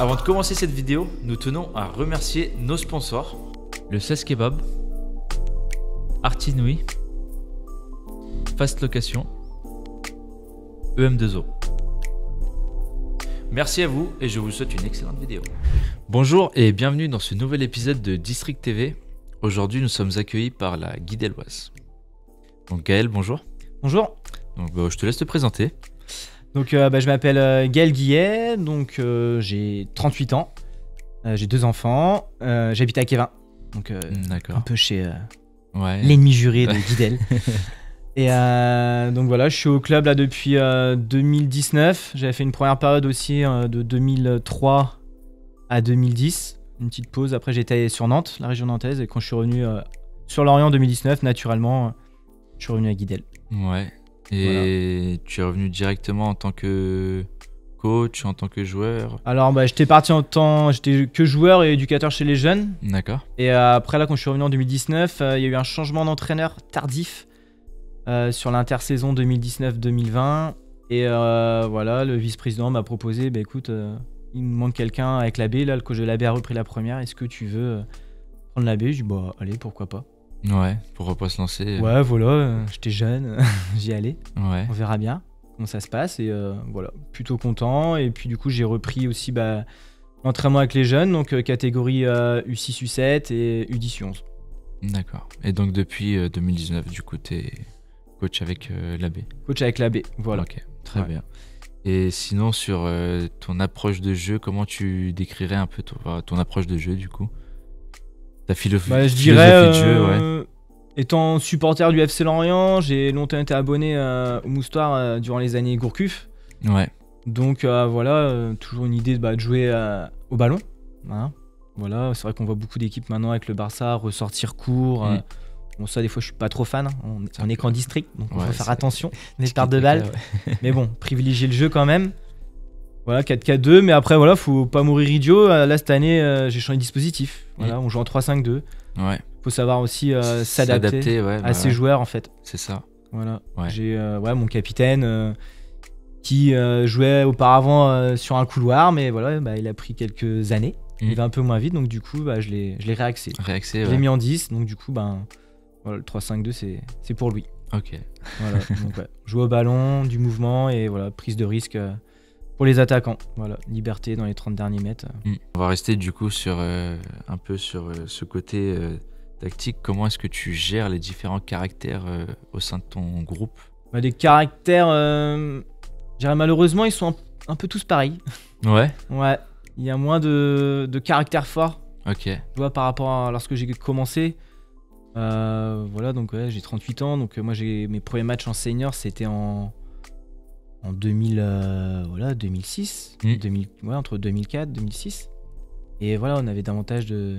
Avant de commencer cette vidéo, nous tenons à remercier nos sponsors, le 16 Kebab, Artinouille, Fast Location, EM2O. Merci à vous et je vous souhaite une excellente vidéo. Bonjour et bienvenue dans ce nouvel épisode de District TV. Aujourd'hui, nous sommes accueillis par la Guidelloise. Donc Gaël, bonjour. Bonjour. Donc je te laisse te présenter. Donc je m'appelle Gaël Guillet, donc j'ai 38 ans, j'ai 2 enfants, j'habite à Kévin, donc un peu chez l'ennemi juré de Guidel. Et donc voilà, je suis au club là depuis 2019, j'avais fait une première période aussi de 2003 à 2010, une petite pause, après j'étais sur Nantes, la région nantaise, et quand je suis revenu sur Lorient en 2019, naturellement, je suis revenu à Guidel. Ouais. Et voilà. Tu es revenu directement en tant que coach, en tant que joueur? Alors j'étais que joueur et éducateur chez les jeunes. D'accord. Et après là quand je suis revenu en 2019, il y a eu un changement d'entraîneur tardif sur l'intersaison 2019-2020. Et voilà, le vice-président m'a proposé, écoute, il me manque quelqu'un avec la B, là le coach de la B a repris la première, est-ce que tu veux prendre la B? Je dis allez, pourquoi pas. Ouais, pourquoi pas se lancer. Ouais, voilà, j'étais jeune, j'y allais. Ouais. On verra bien comment ça se passe et voilà, plutôt content. Et puis du coup, j'ai repris aussi l'entraînement avec les jeunes, donc catégorie U6, U7 et U10, U11. D'accord. Et donc depuis 2019, du coup, t'es coach avec l'AB. Coach avec l'AB, voilà. Ok, très bien. Et sinon, sur ton approche de jeu, comment tu décrirais un peu ton approche de jeu du coup? Ta philosophie je dirais, de jeu, ouais. Étant supporter du FC Lorient, j'ai longtemps été abonné au Moustoir durant les années Gourcuff. Ouais. Donc voilà, toujours une idée de jouer au ballon. Hein. Voilà, c'est vrai qu'on voit beaucoup d'équipes maintenant avec le Barça ressortir court. Bon, ça, des fois, je suis pas trop fan. On est qu'en district, donc on faut faire attention. Les pertes de balles. Ouais. Mais bon, privilégier le jeu quand même. Voilà, 4-4-2, mais après, voilà, faut pas mourir idiot. Là, cette année, j'ai changé de dispositif. Voilà, on joue en 3-5-2. Ouais. Faut savoir aussi s'adapter à ses joueurs, en fait. C'est ça. Voilà. Ouais. J'ai mon capitaine qui jouait auparavant sur un couloir, mais voilà, il a pris quelques années. Il va un peu moins vite, donc du coup, je l'ai réaxé. Je l'ai mis en 10, donc du coup, voilà, le 3-5-2, c'est pour lui. Ok. Voilà, donc jouer au ballon, du mouvement et voilà, prise de risque. Pour les attaquants, voilà, liberté dans les 30 derniers mètres. On va rester du coup sur un peu sur ce côté tactique. Comment est-ce que tu gères les différents caractères au sein de ton groupe? Les caractères, je dirais malheureusement, ils sont un peu tous pareils. Ouais. Ouais, il y a moins de caractères forts. Ok. Tu vois, par rapport à lorsque j'ai commencé. Voilà, donc j'ai 38 ans, donc moi j'ai mes premiers matchs en senior, c'était en 2006, entre 2004 et 2006. Et voilà, on avait davantage de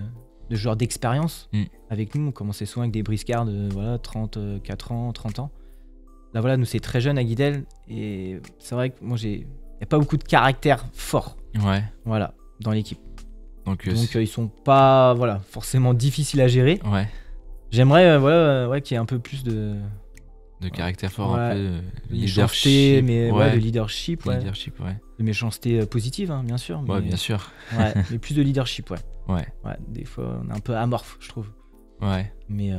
joueurs d'expérience avec nous. On commençait souvent avec des briscards de 34 ans, 30 ans. Là, voilà, nous, c'est très jeune à Guidel. Et c'est vrai que moi, il n'y a pas beaucoup de caractère fort. Ouais. Voilà, dans l'équipe. Donc ils sont pas forcément difficiles à gérer. Ouais. J'aimerais qu'il y ait un peu plus de caractère fort, un peu de leadership, de leadership, de méchanceté positive, hein, bien sûr. Ouais, bien sûr. Ouais, mais plus de leadership, ouais. Des fois, on est un peu amorphe, je trouve. Ouais. Mais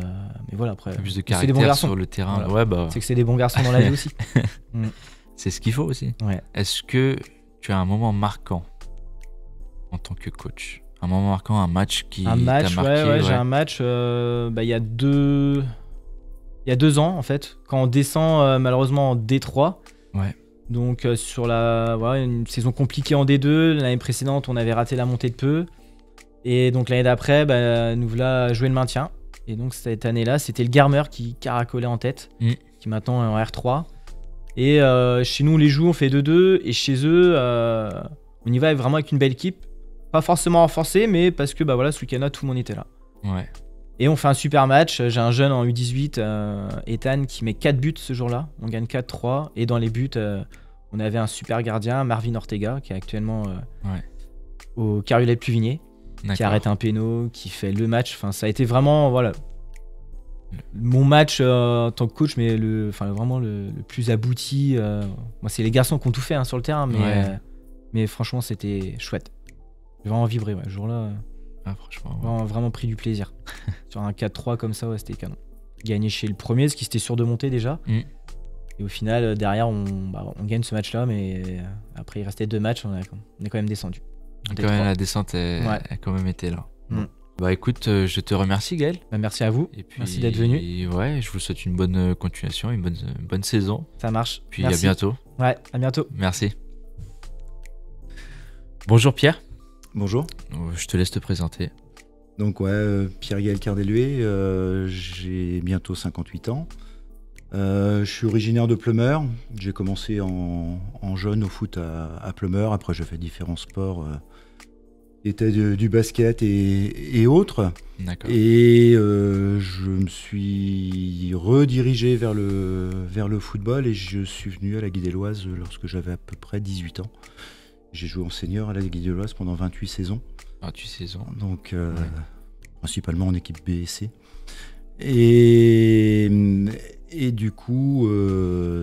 voilà, après. Plus de caractère sur le terrain. Voilà. Ouais, c'est que c'est des bons garçons dans la vie aussi. C'est ce qu'il faut aussi. Ouais. Est-ce que tu as un moment marquant en tant que coach? Un moment marquant, un match qui t'a marqué? Ouais, j'ai un match. Il y a 2 ans en fait, quand on descend malheureusement en D3. Ouais. Donc sur une saison compliquée en D2, l'année précédente on avait raté la montée de peu. Et donc l'année d'après, nous voilà jouer le maintien. Et donc cette année-là, c'était le Garmer qui caracolait en tête, qui maintenant est en R3. Et chez nous on les joue, on fait 2-2. Et chez eux, on y va vraiment avec une belle équipe. Pas forcément renforcée, mais parce que ce week-end-là, tout le monde était là. Ouais. Et on fait un super match. J'ai un jeune en U18, Ethan, qui met 4 buts ce jour-là. On gagne 4-3. Et dans les buts, on avait un super gardien, Marvin Ortega, qui est actuellement au Carulet de Pluvigné. qui arrête un péno, qui fait le match. Enfin, ça a été vraiment mon match en tant que coach, mais vraiment le plus abouti. Moi, c'est les garçons qui ont tout fait sur le terrain, mais franchement, c'était chouette. J'ai vraiment vibré, ce jour-là. Franchement, vraiment pris du plaisir. Sur un 4-3 comme ça, c'était canon. Gagné chez le premier, ce qui c'était sûr de monter déjà. Et au final, derrière, on gagne ce match-là, mais après, il restait 2 matchs, on est quand même descendu. Quand même, la descente a quand même été là. Bah écoute, je te remercie Gaël. Merci à vous. Et puis, merci d'être venu. Ouais, je vous souhaite une bonne continuation, une bonne saison. Ça marche. Puis merci. À bientôt. Ouais, à bientôt. Merci. Bonjour Pierre. Bonjour. Je te laisse te présenter. Donc Pierre-Gaël Cardeluet, j'ai bientôt 58 ans. Je suis originaire de Pleumeur. J'ai commencé en jeune au foot à Pleumeur. Après, j'ai fait différents sports. Était du basket et autres. D'accord. Et je me suis redirigé vers le football et je suis venu à la Guidelloise lorsque j'avais à peu près 18 ans. J'ai joué en senior à la Guidelloise pendant 28 saisons. 28 saisons. Donc, principalement en équipe B et C. Et du coup,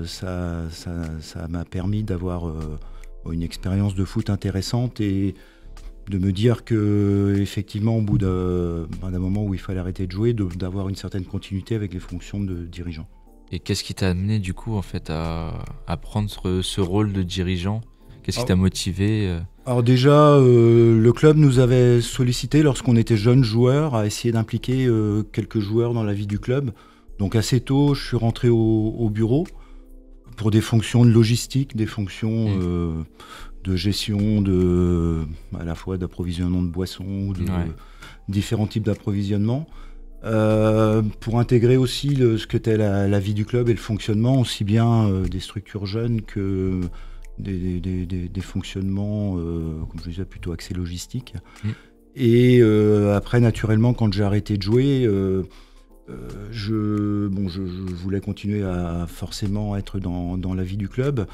ça m'a permis d'avoir une expérience de foot intéressante et de me dire que effectivement au bout d'un moment où il fallait arrêter de jouer, d'avoir une certaine continuité avec les fonctions de dirigeant. Et qu'est-ce qui t'a amené du coup en fait à prendre ce rôle de dirigeant ? Qu'est-ce qui t'a motivé ? Alors déjà, le club nous avait sollicité lorsqu'on était jeunes joueurs à essayer d'impliquer quelques joueurs dans la vie du club. Donc assez tôt, je suis rentré au bureau pour des fonctions de logistique, des fonctions de gestion à la fois d'approvisionnement de boissons, de différents types d'approvisionnement, pour intégrer aussi ce qu'était la vie du club et le fonctionnement, aussi bien des structures jeunes que des fonctionnements, comme je disais, plutôt axés logistiques. Et après, naturellement, quand j'ai arrêté de jouer, je voulais continuer à forcément être dans la vie du club.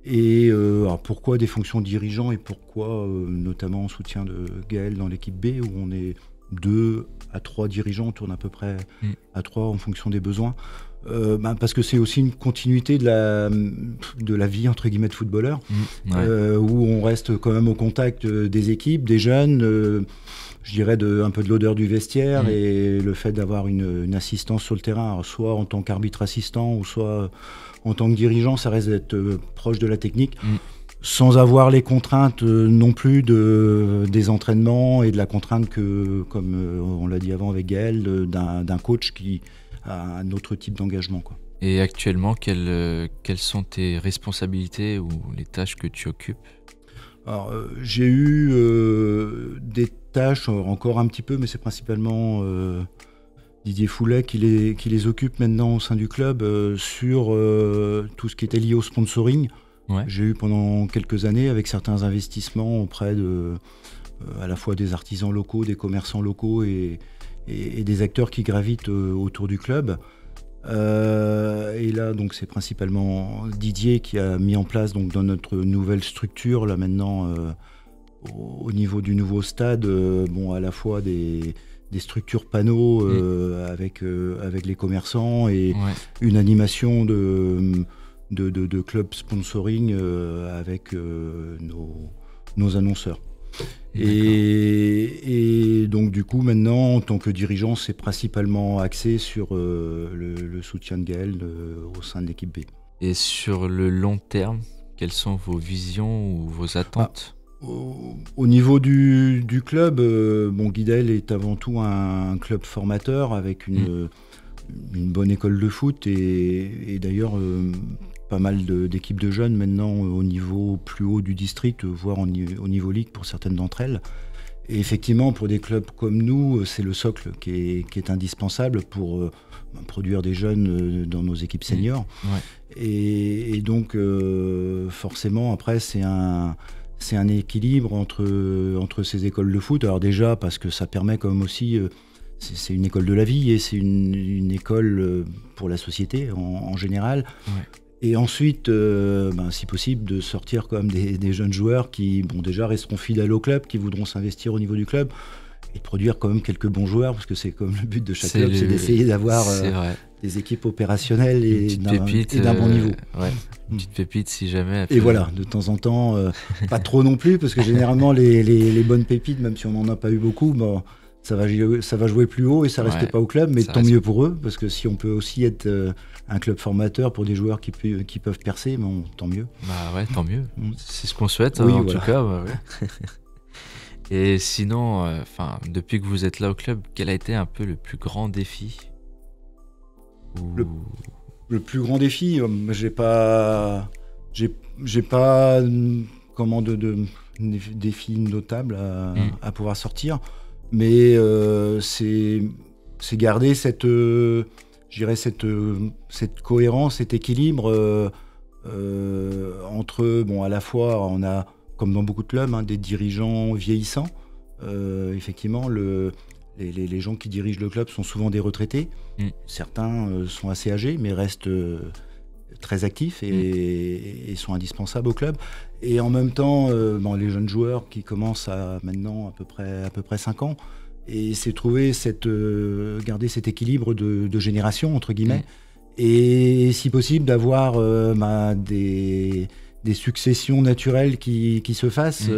Et alors pourquoi des fonctions dirigeants et pourquoi notamment en soutien de Gaël dans l'équipe B où on est 2 à 3 dirigeants, on tourne à peu près à 3 en fonction des besoins. Parce que c'est aussi une continuité de la vie entre guillemets de footballeur, où on reste quand même au contact des équipes, des jeunes, je dirais un peu de l'odeur du vestiaire et le fait d'avoir une assistance sur le terrain, alors soit en tant qu'arbitre assistant ou soit en tant que dirigeant, ça reste d'être proche de la technique, sans avoir les contraintes non plus des entraînements et de la contrainte que, comme on l'a dit avant avec Gaël, d'un coach qui a un autre type d'engagement, quoi. Et actuellement, quelles sont tes responsabilités ou les tâches que tu occupes ? Alors, j'ai eu des tâches, encore un petit peu, mais c'est principalement Didier Foulet qui les occupe maintenant au sein du club sur tout ce qui était lié au sponsoring. J'ai eu pendant quelques années avec certains investissements auprès à la fois des artisans locaux, des commerçants locaux et des acteurs qui gravitent autour du club. Et là, donc, c'est principalement Didier qui a mis en place donc, dans notre nouvelle structure, là maintenant, au niveau du nouveau stade, à la fois des structures panneaux avec les commerçants et une animation de club sponsoring avec nos annonceurs. Et donc du coup maintenant en tant que dirigeant c'est principalement axé sur le soutien de Gaël au sein de l'équipe B. Et sur le long terme, quelles sont vos visions ou vos attentes ? Au niveau du club, Guidel est avant tout un club formateur avec une bonne école de foot et d'ailleurs pas mal d'équipes de jeunes maintenant au niveau plus haut du district, voire au niveau ligue pour certaines d'entre elles. Et effectivement, pour des clubs comme nous, c'est le socle qui est indispensable pour produire des jeunes dans nos équipes seniors. Et donc, forcément, après, c'est un équilibre entre ces écoles de foot. Alors déjà, parce que ça permet quand même aussi... c'est une école de la vie et c'est une école pour la société en général. Et ensuite, si possible, de sortir quand même des jeunes joueurs qui déjà resteront fidèles au club, qui voudront s'investir au niveau du club de produire quand même quelques bons joueurs, parce que c'est comme le but de chaque club, c'est d'essayer d'avoir des équipes opérationnelles et d'un bon niveau. Une petite pépite si jamais. Et voilà, de temps en temps, pas trop non plus, parce que généralement les bonnes pépites, même si on n'en a pas eu beaucoup, bon, ça va jouer plus haut et ça reste pas au club, mais tant mieux pour eux, parce que si on peut aussi être un club formateur pour des joueurs qui peuvent percer, bon, tant mieux. Bah ouais, tant mieux. C'est ce qu'on souhaite, en tout cas. Et sinon, depuis que vous êtes là au club, quel a été un peu le plus grand défi Le plus grand défi, j'ai pas de défi notable à pouvoir sortir, mais c'est garder cette cohérence, cet équilibre entre, à la fois on a, comme dans beaucoup de clubs, des dirigeants vieillissants. Effectivement, les gens qui dirigent le club sont souvent des retraités. Certains sont assez âgés, mais restent très actifs et sont indispensables au club. Et en même temps, les jeunes joueurs qui commencent à maintenant à peu près 5 ans, et c'est trouver garder cet équilibre de génération, entre guillemets, et si possible d'avoir des successions naturelles qui se fassent.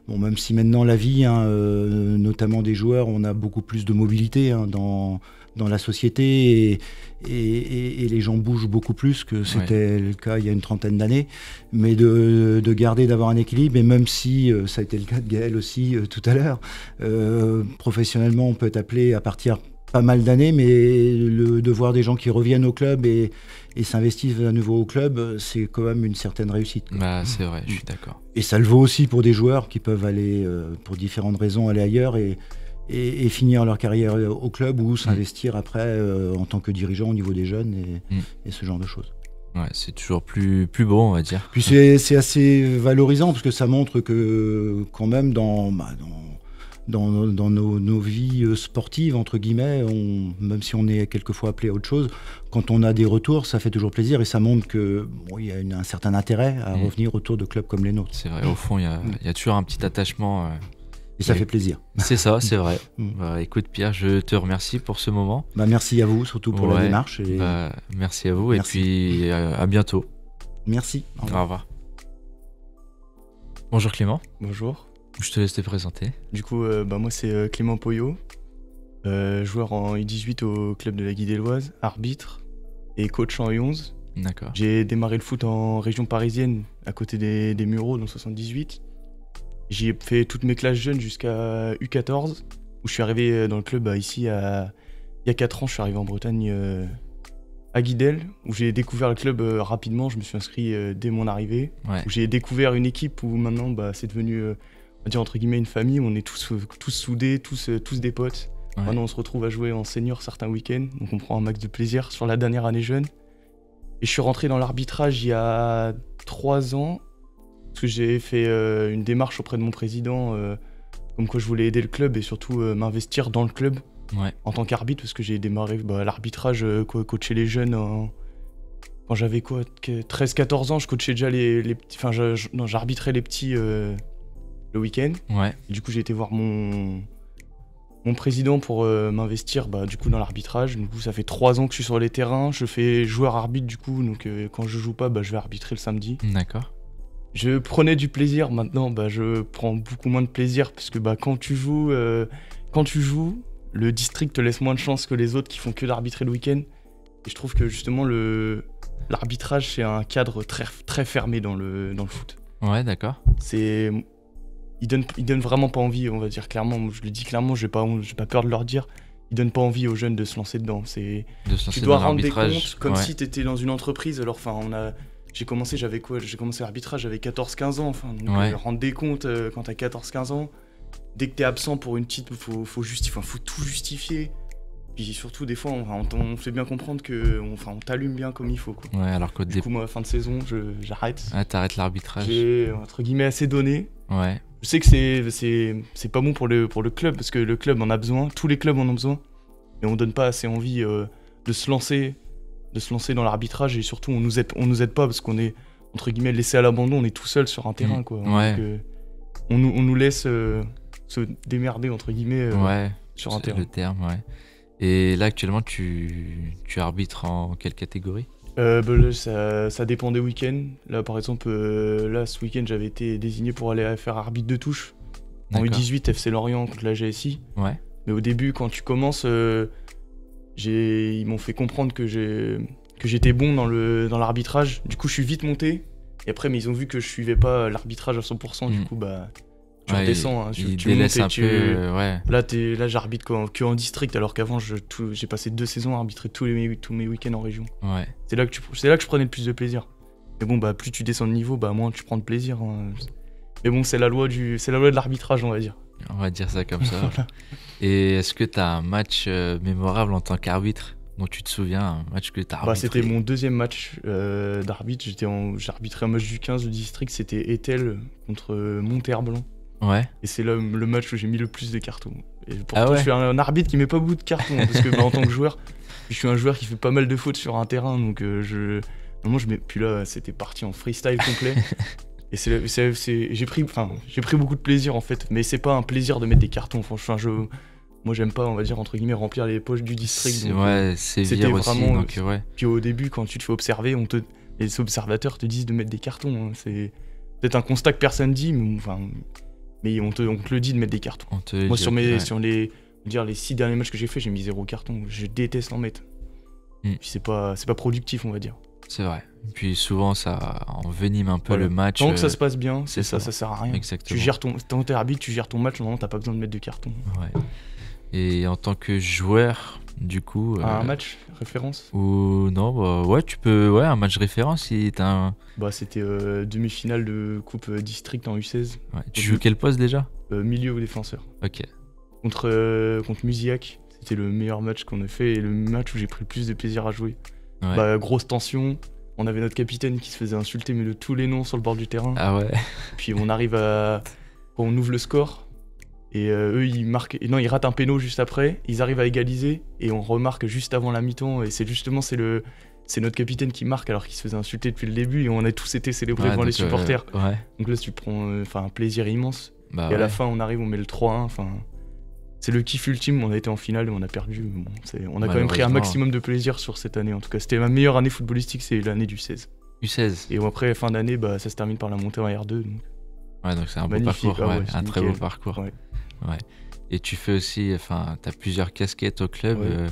Même si maintenant la vie, notamment des joueurs, on a beaucoup plus de mobilité dans la société et les gens bougent beaucoup plus que c'était le cas il y a une trentaine d'années, mais d'avoir un équilibre, et même si ça a été le cas de Gaël aussi tout à l'heure, professionnellement on peut être appelé à partir pas mal d'années, mais de voir des gens qui reviennent au club et s'investissent à nouveau au club, c'est quand même une certaine réussite. C'est vrai, je suis d'accord. Et ça le vaut aussi pour des joueurs qui peuvent aller, pour différentes raisons, aller ailleurs et finir leur carrière au club, ou s'investir après en tant que dirigeant au niveau des jeunes et ce genre de choses. Ouais, c'est toujours plus beau, on va dire. Puis c'est assez valorisant, parce que ça montre que quand même dans nos vies sportives, entre guillemets, même si on est quelquefois appelé à autre chose, quand on a des retours, ça fait toujours plaisir, et ça montre qu'il y a un certain intérêt à revenir autour de clubs comme les nôtres. C'est vrai, au fond, il y a toujours un petit attachement. Et ça fait plaisir. C'est ça, c'est vrai. Écoute Pierre, je te remercie pour ce moment. Merci à vous, surtout pour la démarche. Merci à vous, merci. Et puis à bientôt. Merci. Au revoir. Bonjour Clément. Bonjour. Je te laisse te présenter. Du coup, moi c'est Clément Poyot, joueur en U18 au club de la Guidelloise, arbitre et coach en U11. D'accord. J'ai démarré le foot en région parisienne, à côté des Mureaux, dans le 78. J'y ai fait toutes mes classes jeunes jusqu'à U14, où je suis arrivé dans le club ici il y a 4 ans. Je suis arrivé en Bretagne à Guidel, où j'ai découvert le club rapidement. Je me suis inscrit dès mon arrivée, où j'ai découvert une équipe où maintenant c'est devenu... on va dire entre guillemets une famille, où on est tous soudés, tous des potes. Maintenant on se retrouve à jouer en senior certains week-ends, donc on prend un max de plaisir sur la dernière année jeune. Et je suis rentré dans l'arbitrage il y a 3 ans, parce que j'ai fait une démarche auprès de mon président, comme quoi je voulais aider le club et surtout m'investir dans le club en tant qu'arbitre, parce que j'ai démarré l'arbitrage, coacher les jeunes quand j'avais 13-14 ans, je coachais déjà les petits, j'arbitrais les petits le week-end. Et du coup j'ai été voir mon président pour m'investir du coup dans l'arbitrage. Du coup ça fait 3 ans que je suis sur les terrains, je fais joueur-arbitre du coup, donc quand je joue pas, je vais arbitrer le samedi. D'accord. Je prenais du plaisir, maintenant je prends beaucoup moins de plaisir, parce que quand tu joues, le district te laisse moins de chance que les autres qui font que d'arbitrer le week-end. Et je trouve que justement l'arbitrage c'est un cadre très, très fermé dans le foot. Ouais, d'accord. Il donne vraiment pas envie, on va dire clairement. Je le dis clairement, j'ai pas peur de leur dire. Il donne pas envie aux jeunes de se lancer dedans. Tu dois rendre des comptes comme si t'étais dans une entreprise. Alors j'ai commencé l'arbitrage, j'avais 14-15 ans. Rendre des comptes quand t'as 14-15 ans. Dès que t'es absent pour une petite, faut tout justifier. Puis surtout, des fois, on fait bien comprendre on t'allume bien comme il faut, quoi. Ouais, alors qu'au du coup, moi, fin de saison, j'arrête. Ah, t'arrêtes l'arbitrage. J'ai, entre guillemets, assez donné. Ouais. Je sais que c'est pas bon pour le club, parce que le club en a besoin, tous les clubs en ont besoin. Mais on donne pas assez envie de se lancer dans l'arbitrage, et surtout, on nous aide pas, parce qu'on est, entre guillemets, laissé à l'abandon, on est tout seul sur un terrain, quoi. Ouais. Donc, on nous laisse se démerder entre guillemets sur un c'est terrain. le terme, ouais. Et là, actuellement, tu arbitres en quelle catégorie? Là, ça dépend des week-ends. Là, par exemple, là, ce week-end, j'avais été désigné pour aller faire arbitre de touche. En D'accord. U18, FC Lorient contre la GSI. Ouais. Mais au début, quand tu commences, ils m'ont fait comprendre que j'étais bon dans l'arbitrage. Du coup, je suis vite monté. Et après, mais ils ont vu que je suivais pas l'arbitrage à 100%. Du coup, bah, tu redescends. Hein, ils tu montes délaissent et un peu, ouais. Là, j'arbitre que en district, alors qu'avant, j'ai passé 2 saisons à arbitrer tous mes week-ends en région. Ouais. C'est là que je prenais le plus de plaisir. Mais bon, bah, plus tu descends de niveau, bah, moins tu prends de plaisir. Hein. Mais bon, c'est la loi de l'arbitrage, on va dire. On va dire ça comme ça. Voilà. Et est-ce que tu as un match mémorable en tant qu'arbitre dont tu te souviens, un match que tu as arbitré? C'était mon deuxième match d'arbitre. J'ai arbitré un match du 15 de district, c'était Etel contre Monterre-Blanc. Ouais. Et c'est là le match où j'ai mis le plus de cartons. Et pourtant, ouais. je suis un arbitre qui met pas beaucoup de cartons, parce que en tant que joueur, je suis un joueur qui fait pas mal de fautes sur un terrain, donc puis là, c'était parti en freestyle complet. Et j'ai pris beaucoup de plaisir en fait, mais c'est pas un plaisir de mettre des cartons. Franchement, moi j'aime pas, on va dire entre guillemets, remplir les poches du district. Donc, c'était vraiment aussi. Donc, ouais. Puis au début, quand tu te fais observer, les observateurs te disent de mettre des cartons. Hein. C'est peut-être un constat que personne dit, mais on te le dit de mettre des cartons. Moi sur les 6 derniers matchs que j'ai fait, j'ai mis 0 carton. Je déteste en mettre. Puis c'est pas productif, on va dire. C'est vrai. Puis souvent ça envenime un peu le match. Tant que ça se passe bien, ça sert à rien. Exactement. Tant que t'es arbitre, tu gères ton match, normalement t'as pas besoin de mettre de carton. Ouais. Et en tant que joueur, du coup. Un match référence? Ou non, ouais, tu peux. Ouais, un match référence si t'as un. C'était demi-finale de Coupe District en U16. Ouais. Tu joues quel poste déjà? Milieu ou défenseur. Ok. Contre Musiac, c'était le meilleur match qu'on a fait et le match où j'ai pris le plus de plaisir à jouer. Ouais. Grosse tension. On avait notre capitaine qui se faisait insulter mais de tous les noms sur le bord du terrain. Ah ouais. Puis on arrive quand on ouvre le score et eux ils marquent. Non, ils ratent un péno juste après. Ils arrivent à égaliser et on remarque juste avant la mi-temps et c'est notre capitaine qui marque alors qu'il se faisait insulter depuis le début et on a tous été célébrés devant les supporters. Ouais. Donc là tu prends un plaisir immense. Et à ouais. la fin on arrive, on met le 3-1. C'est le kiff ultime, on a été en finale et on a perdu. Bon, on a quand même pris un maximum de plaisir sur cette année. En tout cas, c'était ma meilleure année footballistique, c'est l'année du 16. U16. Et après, fin d'année, ça se termine par la montée en R2. Donc... Ouais, donc c'est un beau magnifique, parcours, un très beau nickel. parcours. Ouais. Et tu fais aussi, t'as plusieurs casquettes au club. Ouais.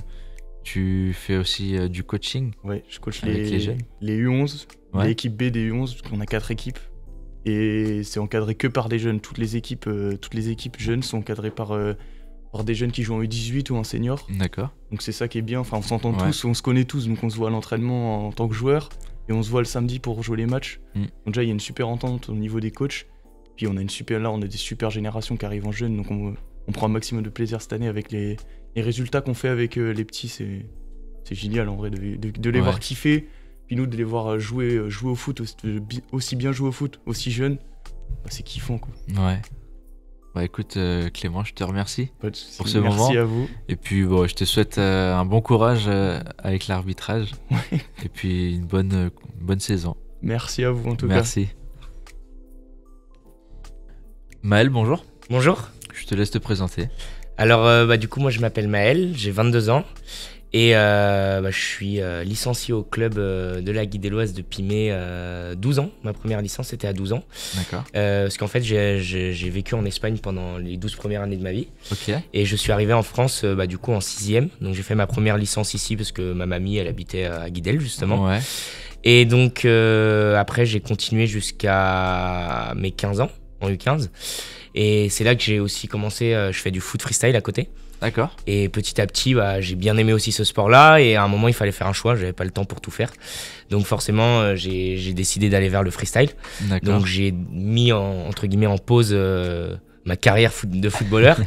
Tu fais aussi du coaching. Ouais, je coach avec les jeunes. Les U11, l'équipe B des U11, on a 4 équipes. Et c'est encadré que par des jeunes. Toutes les équipes jeunes sont encadrées par des jeunes qui jouent en U18 ou en senior. D'accord. Donc c'est ça qui est bien, on s'entend tous, on se connaît tous, donc on se voit à l'entraînement en tant que joueur et on se voit le samedi pour jouer les matchs. Donc déjà il y a une super entente au niveau des coachs, puis on a des super générations qui arrivent en jeunes, donc on prend un maximum de plaisir cette année avec les résultats qu'on fait avec les petits, c'est génial en vrai de les voir kiffer, puis nous de les voir jouer au foot, aussi bien jouer au foot, aussi jeunes, c'est kiffant quoi. Ouais. Bah écoute Clément, je te remercie pour ce moment. Merci à vous. Et puis je te souhaite un bon courage avec l'arbitrage. Ouais. Et puis une bonne saison. Merci à vous en tout cas. Merci. Maël, bonjour. Bonjour. Je te laisse te présenter. Alors du coup moi je m'appelle Maël, j'ai 22 ans. Et je suis licencié au club de la Guidelloise depuis mes 12 ans. Ma première licence c'était à 12 ans. D'accord. Parce qu'en fait j'ai vécu en Espagne pendant les 12 premières années de ma vie. Ok. Et je suis arrivé en France du coup en 6e. Donc j'ai fait ma première licence ici parce que ma mamie elle habitait à Guidel justement. Ouais. Et donc après j'ai continué jusqu'à mes 15 ans en U15. Et c'est là que j'ai aussi commencé, je fais du foot freestyle à côté. D'accord. Et petit à petit, j'ai bien aimé aussi ce sport-là. Et à un moment, il fallait faire un choix. J'avais pas le temps pour tout faire. Donc forcément, j'ai décidé d'aller vers le freestyle. D'accord. Donc j'ai mis entre guillemets en pause ma carrière de footballeur.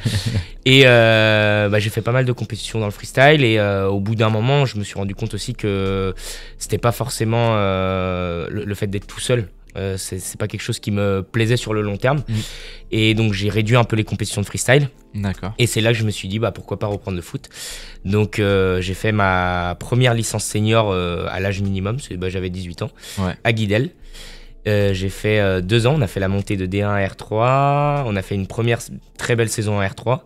Et j'ai fait pas mal de compétitions dans le freestyle. Et au bout d'un moment, je me suis rendu compte aussi que c'était pas forcément le fait d'être tout seul. C'est pas quelque chose qui me plaisait sur le long terme. Et donc j'ai réduit un peu les compétitions de freestyle. D'accord. Et c'est là que je me suis dit pourquoi pas reprendre le foot. Donc j'ai fait ma première licence senior à l'âge minimum, j'avais 18 ans, à Guidel. J'ai fait 2 ans, on a fait la montée de D1 à R3, on a fait une première très belle saison en R3,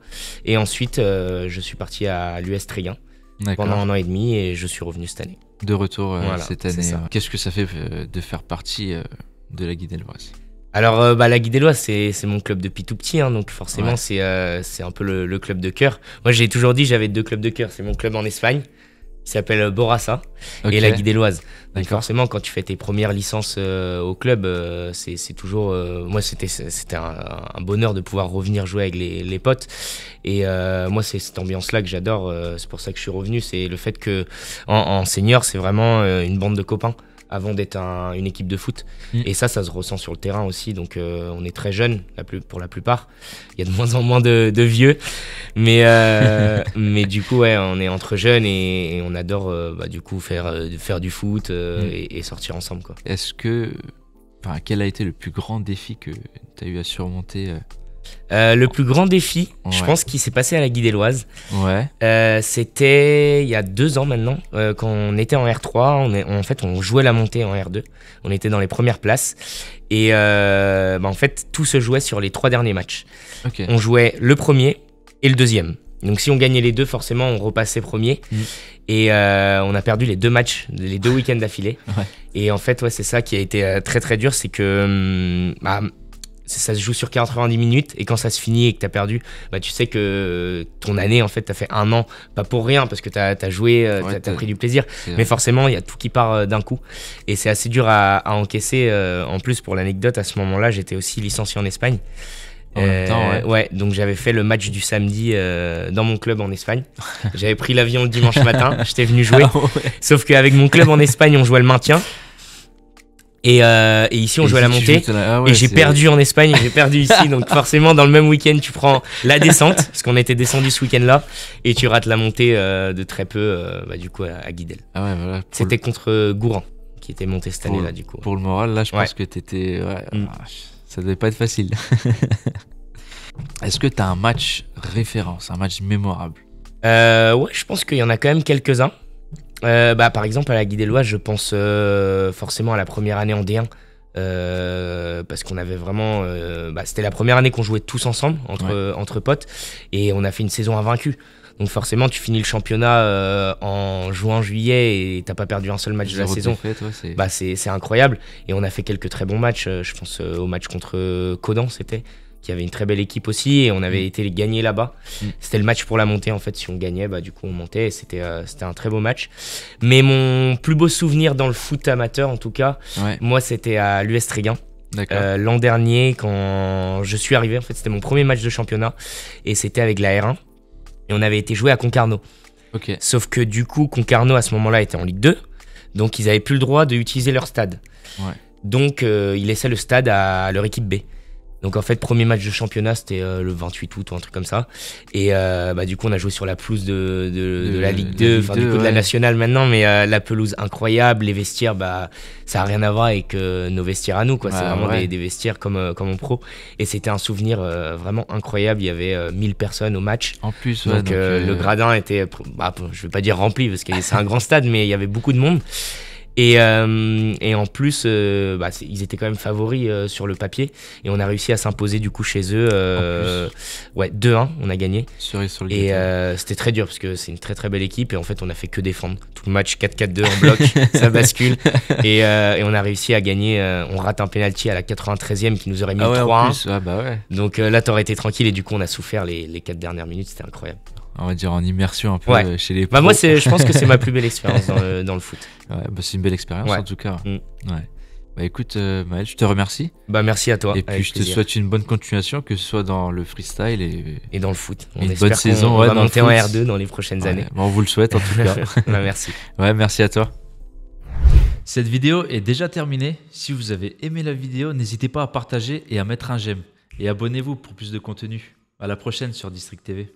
et ensuite je suis parti à l'US Tréguin pendant 1 an et demi, et je suis revenu cette année. De retour Voilà, cette c'est année. ça. Qu'est-ce que ça fait de faire partie de la Guidelloise? Alors la Guidelloise, c'est mon club depuis tout petit, hein, donc forcément Ouais. c'est un peu le club de cœur. Moi j'ai toujours dit j'avais 2 clubs de cœur, c'est mon club en Espagne, qui s'appelle Borassa, Ok. et la Guidelloise. Donc D'accord. forcément quand tu fais tes premières licences au club, c'est toujours... moi c'était un bonheur de pouvoir revenir jouer avec les potes, et moi c'est cette ambiance-là que j'adore, c'est pour ça que je suis revenu, c'est le fait que en senior c'est vraiment une bande de copains avant d'être une équipe de foot. Et ça se ressent sur le terrain aussi. Donc on est très jeunes pour la plupart. Il y a de moins en moins de vieux. Mais du coup, ouais, on est entre jeunes et on adore du coup faire du foot et sortir ensemble, quoi. Est-ce que... Enfin, quel a été le plus grand défi que tu as eu à surmonter Le plus grand défi, je Ouais. pense qu'il s'est passé à la Guidelloise. Ouais. C'était il y a 2 ans maintenant, quand on était en R3, en fait on jouait la montée en R2, on était dans les premières places, et en fait tout se jouait sur les 3 derniers matchs. Ok. On jouait le premier et le deuxième. Donc si on gagnait les 2, forcément on repassait premier. Et on a perdu les 2 matchs, les 2 week-ends d'affilée. Ouais. Et en fait, ouais, c'est ça qui a été très très dur, c'est que ça se joue sur 90 minutes, et quand ça se finit et que t'as perdu, tu sais que ton année, en fait, t'as fait 1 an, pas pour rien, parce que t'as joué, Ouais, t'as pris du plaisir. C'est Mais forcément, il y a tout qui part d'un coup. Et c'est assez dur à encaisser. En plus, pour l'anecdote, à ce moment-là, j'étais aussi licencié en Espagne. En même temps, ouais. Donc j'avais fait le match du samedi dans mon club en Espagne. J'avais pris l'avion le dimanche matin, j'étais venu jouer. Ah ouais. Sauf qu'avec mon club en Espagne, on jouait le maintien. Et ici, on jouait la ici, tu montée. joues ah ouais, Et j'ai c'est- perdu en Espagne, et j'ai perdu ici. Donc forcément, dans le même week-end, tu prends la descente, parce qu'on était descendu ce week-end-là, et tu rates la montée de très peu, du coup, à Guidel. Ah ouais, voilà. C'était contre Gouran, qui était monté cette pour année-là, le- du coup. Pour le moral, là, je Ouais. pense que t'étais... Ouais, Mm. ça devait pas être facile. Est-ce que t'as un match référence, un match mémorable? Ouais, je pense qu'il y en a quand même quelques-uns. Par exemple, à la Guidelloise, je pense forcément à la première année en D1. Parce qu'on avait vraiment... c'était la première année qu'on jouait tous ensemble, entre potes. Et on a fait une saison invaincue. Donc forcément, tu finis le championnat en juin-juillet et t'as pas perdu un seul match de la Zéro saison. défaite, ouais, C'est incroyable. Et on a fait quelques très bons matchs. Je pense au match contre Codan, qui avait une très belle équipe aussi, et on avait été les gagner là-bas. C'était le match pour la montée, en fait. Si on gagnait, du coup on montait, et c'était un très beau match. Mais mon plus beau souvenir dans le foot amateur, en tout cas, Ouais, moi c'était à l'US Tréguin. d'accord. L'an dernier, quand je suis arrivé, en fait c'était mon premier match de championnat, et c'était avec la R1, et on avait été joué à Concarneau. Ok. Sauf que du coup, Concarneau à ce moment-là était en Ligue 2, donc ils avaient plus le droit d'utiliser leur stade. Ouais. Donc ils laissaient le stade à leur équipe B. Donc en fait, premier match de championnat, c'était le 28 août ou un truc comme ça. Et du coup, on a joué sur la pelouse de la Ligue 2, enfin du coup de la nationale maintenant, mais la pelouse incroyable, les vestiaires, ça a rien à voir avec nos vestiaires à nous, quoi. C'est vraiment des vestiaires comme en pro. Et c'était un souvenir vraiment incroyable. Il y avait 1000 personnes au match. En plus, Donc, le gradin était, je vais pas dire rempli parce que c'est un grand stade, mais il y avait beaucoup de monde. Et en plus, ils étaient quand même favoris sur le papier, et on a réussi à s'imposer du coup chez eux. 2-1, on a gagné. sur le Et gâteau. c'était très dur parce que c'est une très très belle équipe, et en fait on a fait que défendre tout le match, 4-4-2 en bloc, ça bascule, et on a réussi à gagner. On rate un penalty à la 93e qui nous aurait mis 3-1. En plus, ouais. Donc là t'aurais été tranquille, et du coup on a souffert les 4 dernières minutes, c'était incroyable. On va dire en immersion un peu Ouais. chez les pros. Moi je pense que c'est ma plus belle expérience dans le foot. Ouais, c'est une belle expérience Ouais. en tout cas. Mm. Ouais. Écoute, Maël, je te remercie. Merci à toi. Et puis avec je te plaisir. souhaite une bonne continuation, que ce soit dans le freestyle et Et dans le foot. On une espère bonne saison, qu'on ouais, va dans le monter en foot. R2 dans les prochaines années. on vous le souhaite en tout cas. Merci. Ouais, merci à toi. Cette vidéo est déjà terminée. Si vous avez aimé la vidéo, n'hésitez pas à partager et à mettre un j'aime. Et abonnez-vous pour plus de contenu. À la prochaine sur District TV.